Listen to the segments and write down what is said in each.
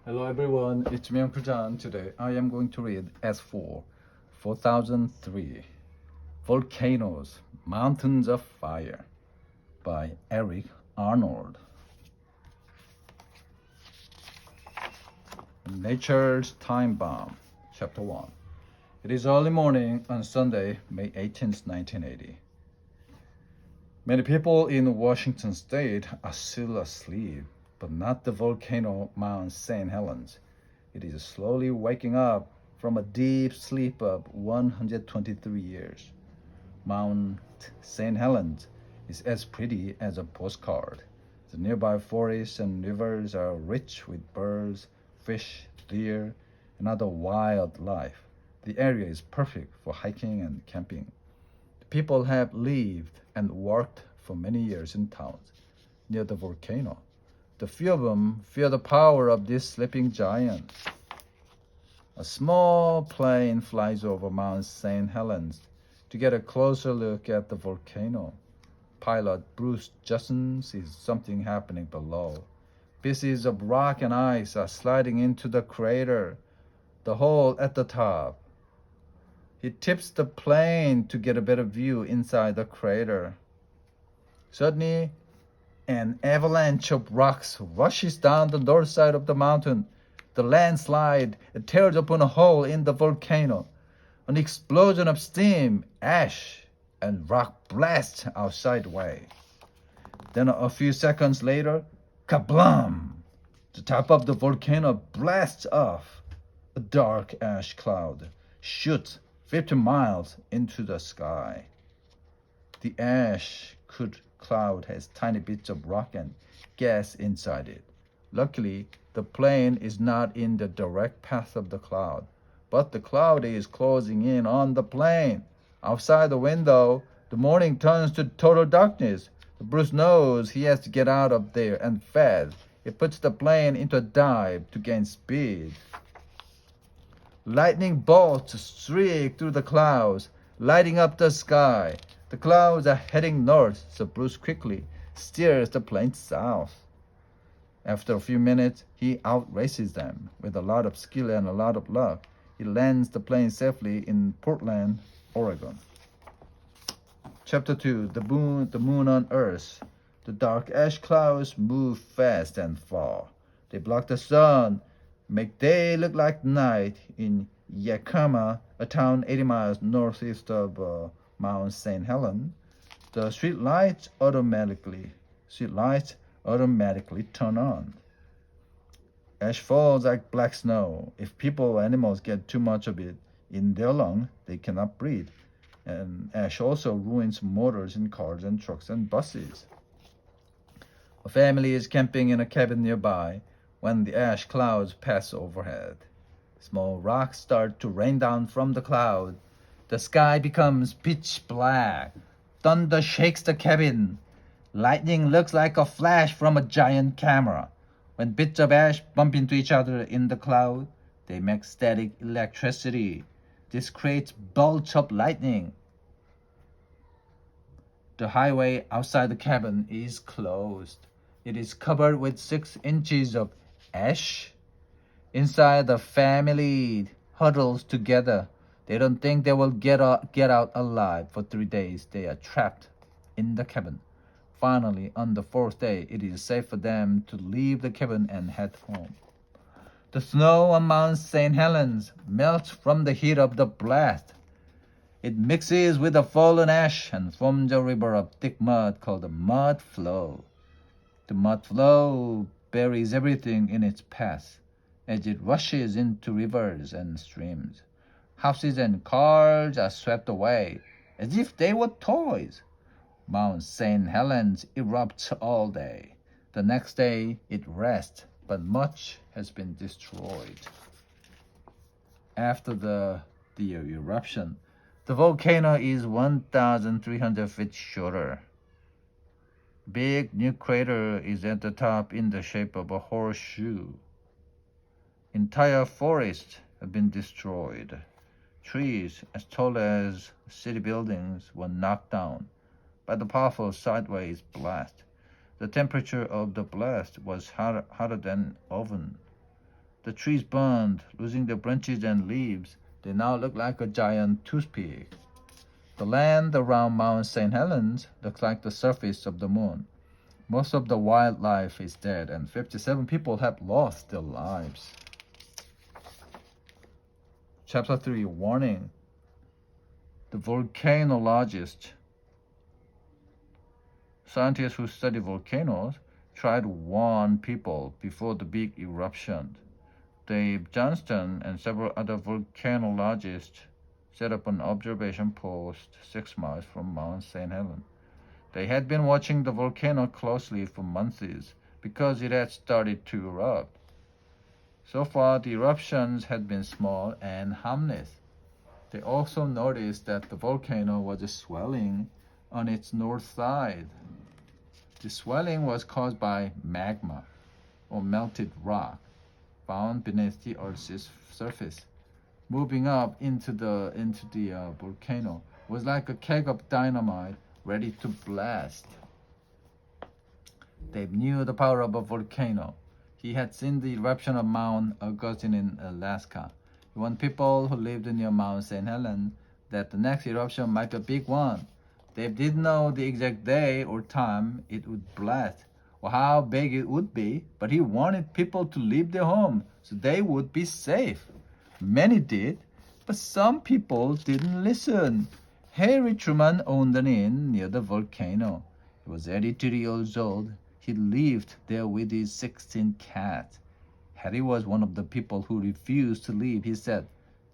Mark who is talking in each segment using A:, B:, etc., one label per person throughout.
A: Hello everyone, it's me Uncle John. Today I am going to read S4 4003 Volcanoes, Mountains of Fire by Eric Arnold. Nature's Time Bomb, Chapter 1. It is early morning on Sunday, May 18th, 1980. Many people in Washington state are still asleep, but not the volcano Mount St. Helens. It is slowly waking up from a deep sleep of 123 years. Mount St. Helens is as pretty as a postcard. The nearby forests and rivers are rich with birds, fish, deer, and other wildlife. The area is perfect for hiking and camping. The people have lived and worked for many years in towns near the volcano. The few of them fear the power of this sleeping giant. A small plane flies over Mount St. Helens to get a closer look at the volcano. Pilot Bruce Justin sees something happening below. Pieces of rock and ice are sliding into the crater, the hole at the top. He tips the plane to get a better view inside the crater. Suddenly, an avalanche of rocks rushes down the north side of the mountain. The landslide tears open a hole in the volcano. An explosion of steam, ash, and rock blasts out sideways. Then a few seconds later, kablam! The top of the volcano blasts off. A dark ash cloud shoots 50 miles into the sky. The ash cloud has tiny bits of rock and gas inside it. Luckily, the plane is not in the direct path of the cloud, but the cloud is closing in on the plane. Outside the window, the morning turns to total darkness. Bruce knows he has to get out of there and fast. He puts the plane into a dive to gain speed. Lightning bolts streak through the clouds, lighting up the sky. The clouds are heading north, so Bruce quickly steers the plane south. After a few minutes, he outraces them. With a lot of skill and a lot of luck, he lands the plane safely in Portland, Oregon. Chapter 2, The Moon on Earth. The dark ash clouds move fast and far. They block the sun, make day look like night in Yakima, a town 80 miles northeast of Mount St. Helens. The street lights automatically turn on. Ash falls like black snow. If people or animals get too much of it in their lungs, they cannot breathe. And ash also ruins motors in cars and trucks and buses. A family is camping in a cabin nearby when the ash clouds pass overhead. Small rocks start to rain down from the cloud. The sky becomes pitch black. Thunder shakes the cabin. Lightning looks like a flash from a giant camera. When bits of ash bump into each other in the cloud, they make static electricity. This creates bolts of lightning. The highway outside the cabin is closed. It is covered with 6 inches of ash. Inside, the family huddles together. They don't think they will get out alive. For 3 days, they are trapped in the cabin. Finally, on the 4th day, it is safe for them to leave the cabin and head home. The snow on Mount St. Helens melts from the heat of the blast. It mixes with the fallen ash and forms a river of thick mud called the mud flow. The mud flow buries everything in its path as it rushes into rivers and streams. Houses and cars are swept away as if they were toys. Mount St. Helens erupts all day. The next day it rests, but much has been destroyed. After the eruption, the volcano is 1,300 feet shorter. Big new crater is at the top in the shape of a horseshoe. Entire forests have been destroyed. Trees as tall as city buildings were knocked down by the powerful sideways blast. The temperature of the blast was hotter than oven. The trees burned, losing their branches and leaves. They now look like a giant toothpick. The land around Mount St. Helens looks like the surface of the moon. Most of the wildlife is dead, and 57 people have lost their lives. Chapter 3, Warning. The volcanologist. Scientists who study volcanoes try to warn people before the big eruption. Dave Johnston and several other volcanologists set up an observation post 6 miles from Mount St. Helens. They had been watching the volcano closely for months because it had started to erupt. So far, the eruptions had been small and harmless. They also noticed that the volcano was swelling on its north side. The swelling was caused by magma, or melted rock, found beneath the Earth's surface. Moving up into the volcano was like a keg of dynamite ready to blast. Dave knew the power of a volcano. He had seen the eruption of Mount Augustine in Alaska. He warned people who lived near Mount St. Helens that the next eruption might be a big one. Dave didn't know the exact day or time it would blast or how big it would be, but he wanted people to leave their home so they would be safe. Many did, but some people didn't listen. Harry Truman owned an inn near the volcano. He was 82 years old. He lived there with his 16 cats. Harry was one of the people who refused to leave. He said,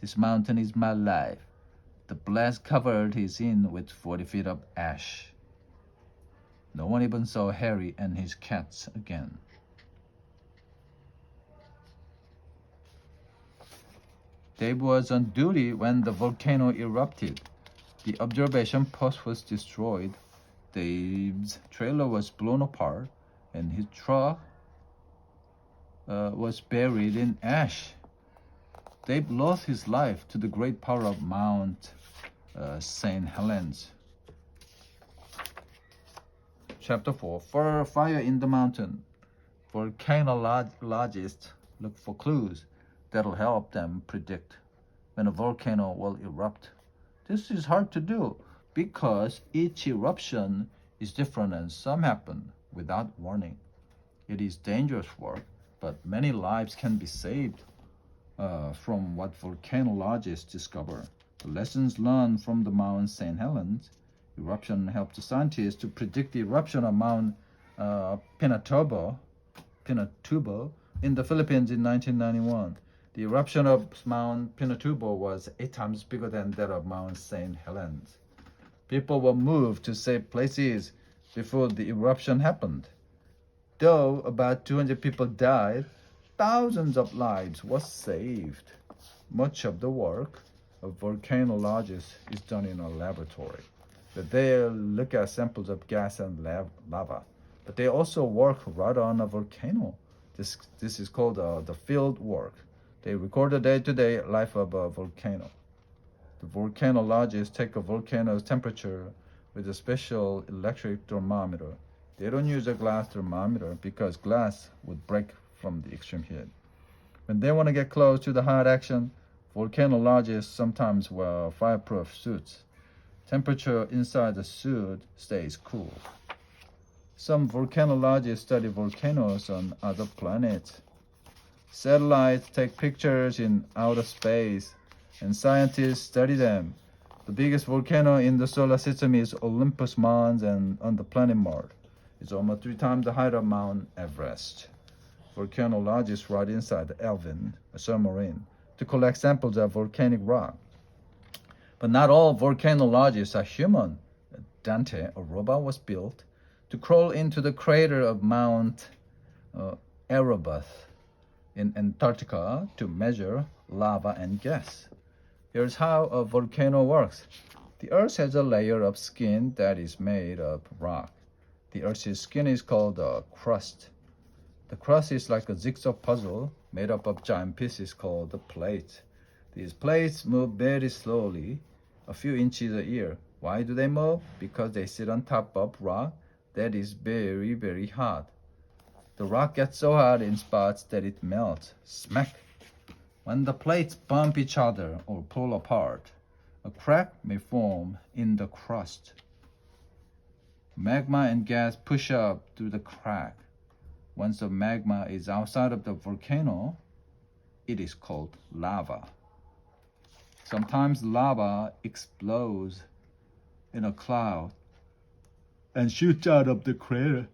A: "This mountain is my life." The blast covered his inn with 40 feet of ash. No one even saw Harry and his cats again. Dave was on duty when the volcano erupted. The observation post was destroyed. Dave's trailer was blown apart, and his truck was buried in ash. Dave lost his life to the great power of Mount St. Helens. Chapter 4, Fire in the Mountain. Volcanologists look for clues that'll help them predict when a volcano will erupt. This is hard to do because each eruption is different and some happen without warning. It is dangerous work, but many lives can be saved from what volcanologists discover. The lessons learned from the Mount St. Helens eruption helped the scientists to predict the eruption of Mount Pinatubo in the Philippines in 1991. The eruption of Mount Pinatubo was 8 times bigger than that of Mount St. Helens. People were moved to safe places before the eruption happened. Though about 200 people died, thousands of lives were saved. Much of the work of volcanologists is done in a laboratory. They look at samples of gas and lava, but they also work right on a volcano. This is called the field work. They record the day-to-day life of a volcano. The volcanologists take a volcano's temperature with a special electric thermometer. They don't use a glass thermometer because glass would break from the extreme heat. When they want to get close to the hot action, volcanologists sometimes wear fireproof suits. Temperature inside the suit stays cool. Some volcanologists study volcanoes on other planets. Satellites take pictures in outer space, and scientists study them. The biggest volcano in the solar system is Olympus Mons, and on the planet Mars. It's almost 3 times the height of Mount Everest. Volcanologists ride inside the Elvin, a submarine, to collect samples of volcanic rock. But not all volcanologists are human. Dante, a robot, was built to crawl into the crater of Mount Erebus in Antarctica to measure lava and gas. Here's how a volcano works. The Earth has a layer of skin that is made of rock. The Earth's skin is called the crust. The crust is like a jigsaw puzzle made up of giant pieces called the plates. These plates move very slowly, a few inches a year. Why do they move? Because they sit on top of rock that is very, very hot. The rock gets so hot in spots that it melts. Smack! When the plates bump each other or pull apart, a crack may form in the crust. Magma and gas push up through the crack. Once the magma is outside of the volcano, it is called lava. Sometimes lava explodes in a cloud and shoots out of the crater,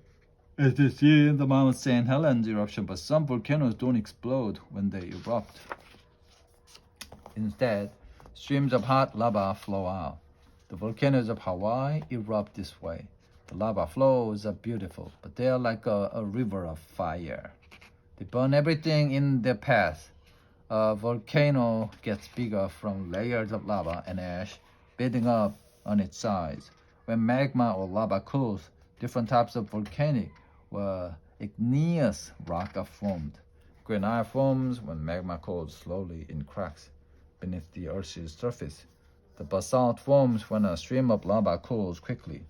A: as you see in the Mount St. Helens eruption, but some volcanoes don't explode when they erupt. Instead, streams of hot lava flow out. The volcanoes of Hawaii erupt this way. The lava flows are beautiful, but they are like a river of fire. They burn everything in their path. A volcano gets bigger from layers of lava and ash building up on its sides. When magma or lava cools, different types of volcanic or igneous rock are formed. Granite forms when magma cools slowly in cracks beneath the Earth's surface. The basalt forms when a stream of lava cools quickly.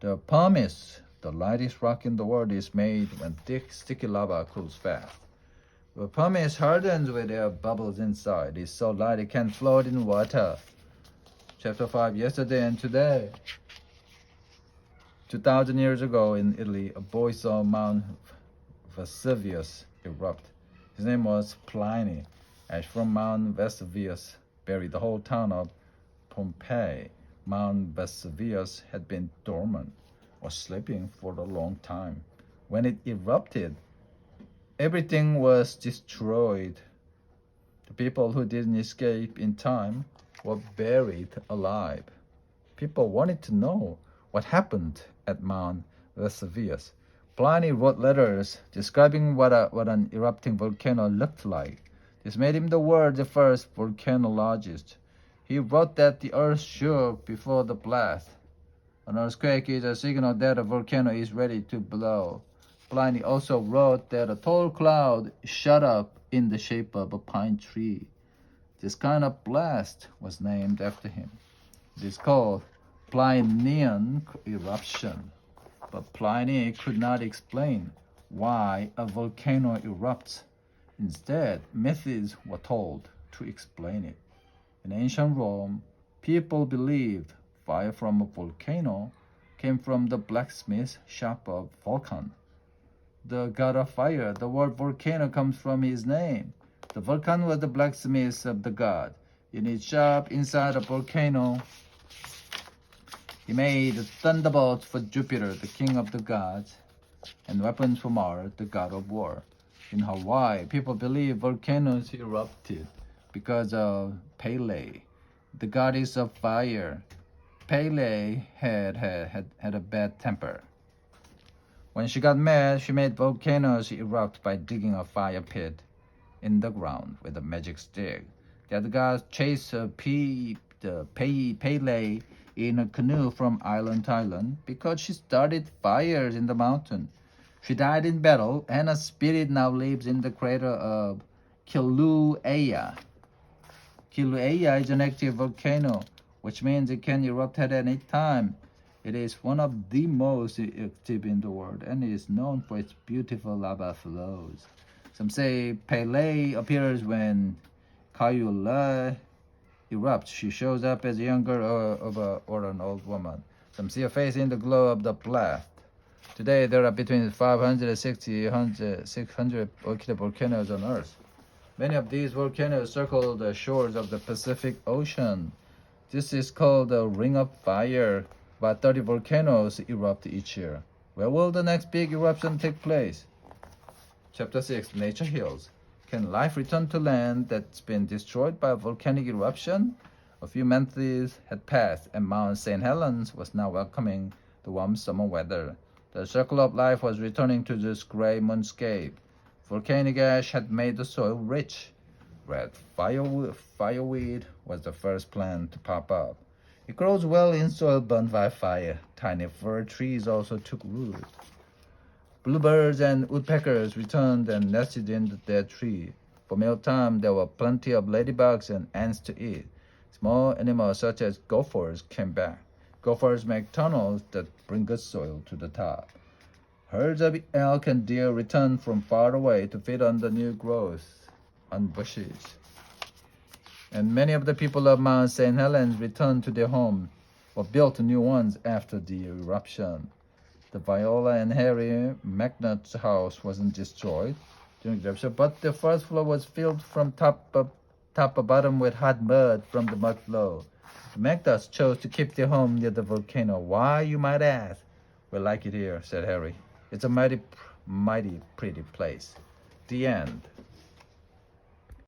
A: The pumice, the lightest rock in the world, is made when thick, sticky lava cools fast. The pumice hardens with air bubbles inside. It's so light it can float in water. Chapter 5, Yesterday and Today. 2,000 years ago in Italy, a boy saw Mount Vesuvius erupt. His name was Pliny. Ash from Mount Vesuvius buried the whole town of Pompeii. Mount Vesuvius had been dormant or sleeping for a long time. When it erupted, everything was destroyed. The people who didn't escape in time were buried alive. People wanted to know what happened at Mount Vesuvius. Pliny wrote letters describing what an erupting volcano looked like. This made him the world's first volcanologist. He wrote that the earth shook before the blast. An earthquake is a signal that a volcano is ready to blow. Pliny also wrote that a tall cloud shot up in the shape of a pine tree. This kind of blast was named after him. It is called Plinian eruption. But Pliny could not explain why a volcano erupts. Instead, methods were told to explain it. In ancient Rome, people believed fire from a volcano came from the blacksmith shop of Vulcan, the god of fire. The word volcano comes from his name. The Vulcan was the blacksmith of the god. In his shop inside a volcano, he made thunderbolts for Jupiter, the king of the gods, and weapons for Mars, the god of war. In Hawaii, people believe volcanoes erupted because of Pele, the goddess of fire. Pele had a bad temper. When she got mad, she made volcanoes erupt by digging a fire pit in the ground with a magic stick. The other gods chased Pele in a canoe from island to island because she started fires in the mountain. She died in battle, and her spirit now lives in the crater of Kilauea. Kilauea is an active volcano, which means it can erupt at any time. It is one of the most active in the world and is known for its beautiful lava flows. Some say Pele appears when Kilauea erupts. She shows up as a young girl or an old woman. Some see her face in the glow of the blast. Today, there are between 560 and 600 active volcanoes on Earth. Many of these volcanoes circle the shores of the Pacific Ocean. This is called the Ring of Fire. About 30 volcanoes erupt each year. Where will the next big eruption take place? Chapter 6, Nature Heals. Can life return to land that's been destroyed by a volcanic eruption? A few months had passed, and Mount St. Helens was now welcoming the warm summer weather. The circle of life was returning to this gray moonscape. Volcanic ash had made the soil rich. Red fireweed was the first plant to pop up. It grows well in soil burned by fire. Tiny fir trees also took root. Bluebirds and woodpeckers returned and nested in the dead tree. For mealtime, there were plenty of ladybugs and ants to eat. Small animals such as gophers came back. Gophers make tunnels that bring good soil to the top. Herds of elk and deer returned from far away to feed on the new growth on bushes. and many of the people of Mount St. Helens returned to their home or built new ones after the eruption. The Viola and Harry McNutt's house wasn't destroyed during the eruption, but the first floor was filled from top to bottom with hot mud from the mud flow. The McNutts chose to keep their home near the volcano. Why, you might ask? We like it here, said Harry. It's a mighty pretty place. The end.